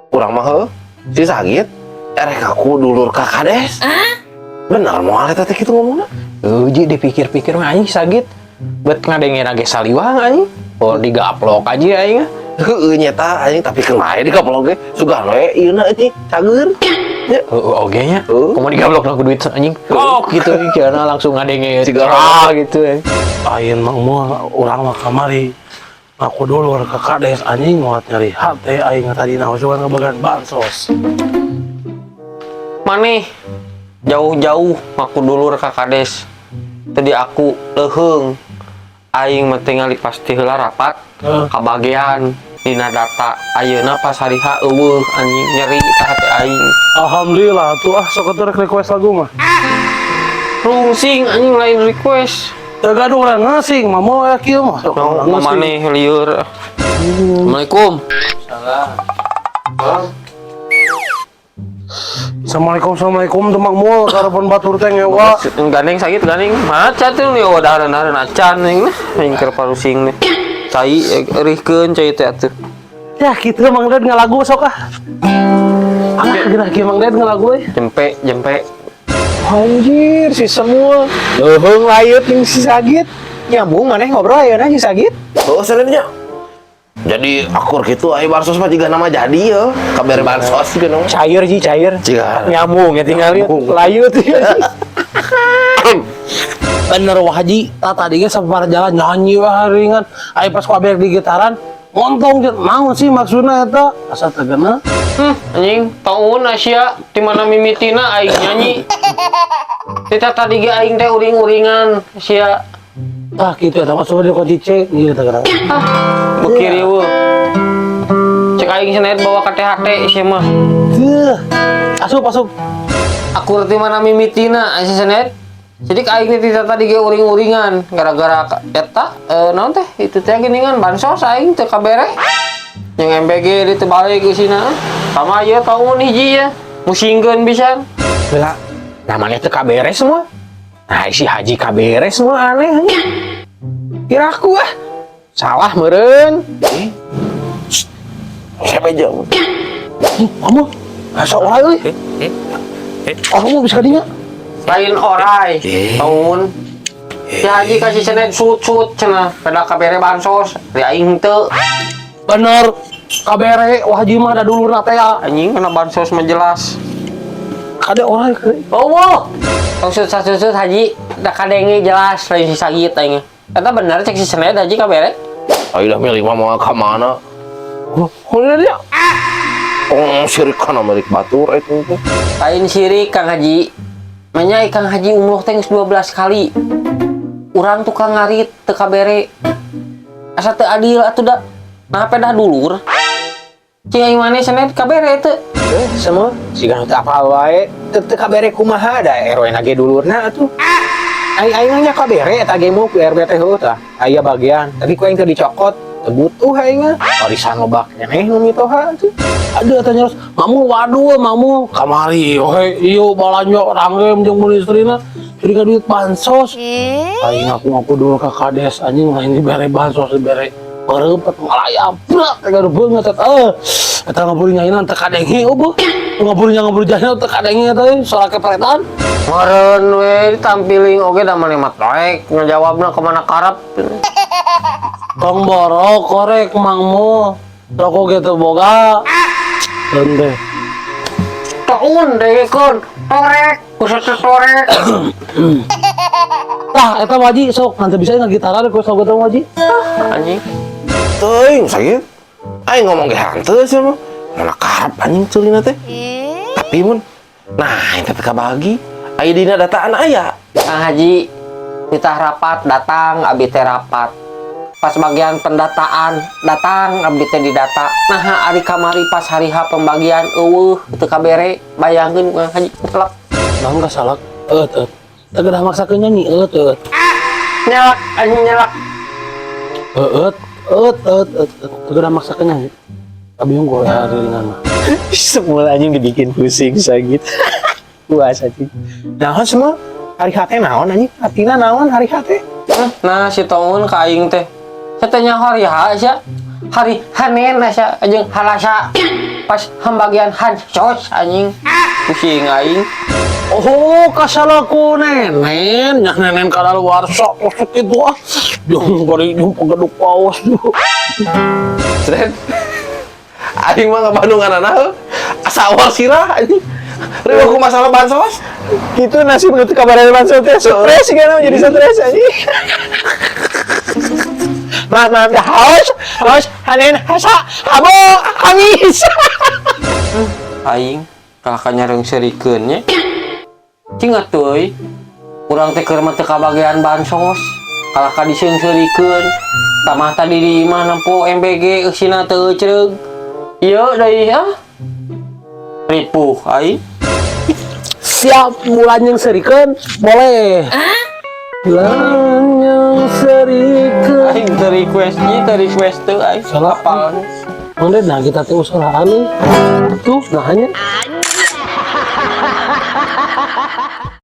Kurang mah heuh. Si sakit. Erek aku dulur ka kades. Bener moal eta teh kitu ngomongna. Ji dipikir-pikir mah anjing sagit. Bet ngadengin lagi saliwang anjing. Oh digaplok aja aing. Heueuh nyeta anjing tapi kemae digaplok ge sugan we ieu na anjing cager. Ya. Oge nya. Komo digaplok ku duit anjing. Kok gitu kira langsung ngadengin Sigara gitu. Ayeuna mah moal urang mah kamari. Aku dulu ke kades anjing mau nyari hati aing tadi sugan ngebagan bansos. Maneh jauh-jauh aku dulur ka kades. Tadi aku leheung aing mah tingali pasti heula rapat kabagean dina data ayeuna pas hari H eueuh anjing nyeri ka hati aing. Alhamdulillah tuh sok atuh rek request lagu mah. Rungsing anjing lain request. Ya gaduh lah ngasing mah mau ya kieu mah. Mau maneh lieur. Assalamualaikum. Assalamualaikum teman moal karepan batur teh ngewa. Gandeng sakit gandeng. Maca tuh nih wadaran-daran acan nih aing keur parusing nih. Cai eurihkeun cai teh atuh. Ya kitu Mang Ded ngalagu sok ah. Geuna kieu Mang Ded ngalagu euy. Jempe. Anjir, si semua leuheung layut yang si sagit nyambung maneh ngobrol ayeuna si sagit. Heueuh salehnya. Jadi akur gitu aya bansos mah jiga nama jadi ya. Kabere bansos gitu. Cair cair. Ciga. Nyambung ya tinggal layut. Bener wah Haji, tadinya sampai jalan nyanyi wah ringan. Aya pas kabeh di gitaran ngontong naon sih maksudna eta? Asa tegena. Anjing, taun Asia di mana mimitina aing nyanyi. Kita tadi ge aing teh uring-uringan sia. Ah kitu eta mah soalnya kok dicek ieu teh gara. Beuki riweuh. Cek aing senet bawa ka THT sia mah. Teuh. Asup. Aku di mana mimitina sia senet. Jadi aing teh tadi ge uring-uringan gara-gara eta naon teh itu teh geuningan bansos aing teu kabere. Yang MBG di teu balik isina. Sama aja tahun hiji ya. Musingkeun pisan. Bela, namanya teh kaberes semua. Nah, si Haji kaberes semua aneh. Kira aku salah meureun. Siapa jauh? Kamu asa orang euy. Kamu bisa dinya. Lain orai. Tahun. Si Haji kasih senet sut-sut cenah pada kabere bansos. Di aing teu. Bener. Kabere wah Haji mah da dulurna teh ya. Anjing kena bansos mah jelas. Kade orang euy. Oh, sut Haji da kadenge jelas lain si sagit aing. Eta bener cek si senet Haji kabere. Ayo dah milih mah mau ka mana? Kuliah dia. Syirik kana milik batur itu. Lain sirik Kang Haji. Manya Kang Haji umroh teh 12 kali. Urang tukang ngarit teu kabere. Asa teu adil atuh da. Nape dah dulur? Cing aing maneh senet kabere teu. Semua siga teu apa wae teu kabere kumaha da RW na ge dulurna atuh. Aing nya kabere eta ge mau ku RW teh heuh tah. Aya bagian, tapi ku aing teu dicokot. Teu butuh aing mah. Warisan lobak nyeneh nu mitoha atuh. Ada tanya mamu waduh mamu kamari oke iyo balanjo ranggem jeung mun istrina jadi ka duit bansos aing aku dulu ka kades anjing lain dibere bansos dibere perempet malaya brak tegar beungeut eta ngaburi nyainan teu kadenge eueuh ngaburi jahil teu kadenge eta soal kepretan Meureun we ditampiling oge da maneh mah toek ngajawabna ka mana karep. Kang borok korek mangmu rokok ge teu boga Ende. Taun degekeun torek kusut torek. Tah eta waji sok nanti bisa ngagitaran ku sok eta waji. Anjing. Teuing sakit. Aing ngomong ge hanteu sih mah. Mana karep anjing ceulina teh. Tapi mun nah eta teh kabagi. Aya dina dataan aya. Kang Haji kita rapat datang abi teh rapat. Pas bagian pendataan datang abdi teh didata. Nah ari kamari pas hari H pembagian eueuh teu kabere bayangkeun Kang Haji telak. Naon ka salak? Teu. Teu gedah maksakeun nyanyi teu. Nyelak anjing nyelak. Teu gedah maksakeun nyanyi. Abi unggul ya ringan mah. Semua anjing dibikin pusing sagit. Puas anjing. Naon semua? Hari hate naon anjing? Artina naon hari hate? Nah si Taun ka aing teh. Saya tanya hari H sia. hari Hanen asa jeung halasa pas hambagian hansos anjing pusing aing. Oh, kasalaku nenen, nya nenen kada luar sok usuk itu ah. Jeung bari jeung pageduk paus tuh. Sren. Aing mah ngabandunganana heuh. Asa awal sirah anjing. Ribut ku masalah bansos. Itu nasib nu teu kabarana bansos teh stres kan jadi stres anjing. Maaf dah haus hanen hasa abo habis. Aing kakak nyareng serikeun nya. Cing atuh urang teh keur mah teu kabagean bansos. Kalaka diseung-seurikeun. Tamah tadi di imah nempo MBG eusina teu cereug. Ieu deui ah. Ripuh aing. Siap bulan yang serikeun boleh. Bulan yang serikeun. Aing teu request teu aing. Salah Apaan? Mangde nah kita teh usahaan tuh nah hanya